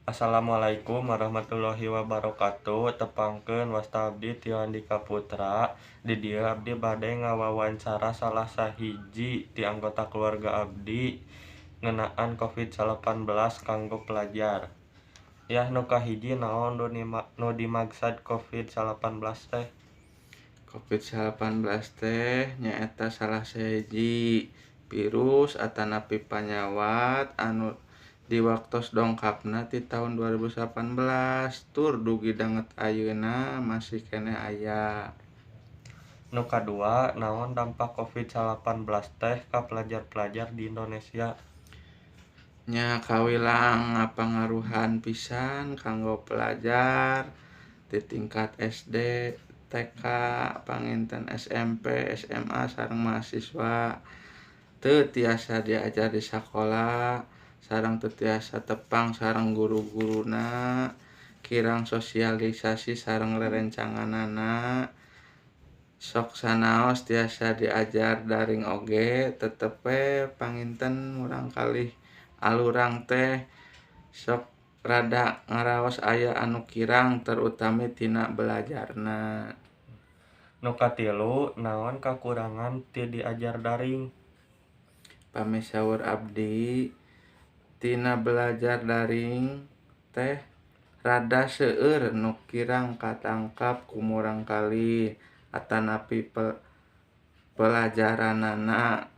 Assalamualaikum warahmatullahi wabarakatuh. Tepangkeun wasta abdi Tio Andika Putra. Di dieu abdi bade ngawawancara salah sahiji ti anggota keluarga abdi ngeunaan COVID-19 kanggo pelajar. Yah nu kahiji naon nu dimaksud COVID-19 teh? COVID-19 teh nyaeta salah sahiji virus atanapi panyawat anu diwaktos dongkapna ti tahun 2018 tur dugi danget ayeuna masih kene aya. Nu kadua naon dampak COVID-19 teh ka pelajar-pelajar di Indonesia? Nya kawilang ngapangaruhan pisan kanggo pelajar di tingkat SD, TK, panginten SMP, SMA sareng mahasiswa teu tiasa diajar di sakola sareng teu tiasa tepang sareng guru-guruna, kirang sosialisasi sareng rerencanganana, sok sanaos tiasa diajar daring oge tetep we panginten urang kalih alurang teh sok rada ngaraos aya anu kirang terutami tina belajarna. Nu katilu naon kakurangan ti diajar daring? Pami saur abdi tina belajar daring teh rada seueur nu kirang katangkap kumurang kalih atanapi pelajaranana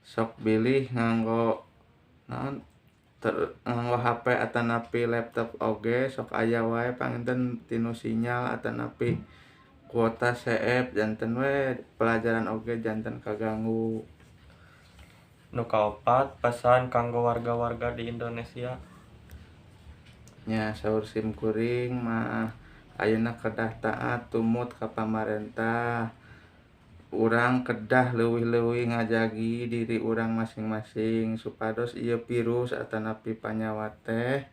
sok bilih nganggo nganggo HP atanapi laptop oge sok aya wae panginten tinu sinyal atanapi kuota CF janten we pelajaran oge janten kaganggu. Nu kaopat pesan kanggo warga-warga di Indonesia. Nya saur simkuring mah ayeuna kedah taat tumut ka pamarentah. Urang kedah leuwih-leuwih ngajagi diri urang masing-masing supados ieu virus atanapi panyawat teh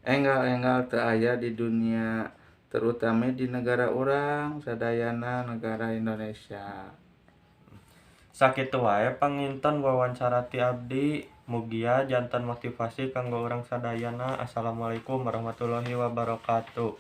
enggal-enggal teu aya di dunia terutama di negara urang sadayana negara Indonesia. Sakitu wae panginten wawancara ti abdi. Mugia janten motivasi kanggo urang sadayana. Assalamualaikum warahmatullahi wabarakatuh.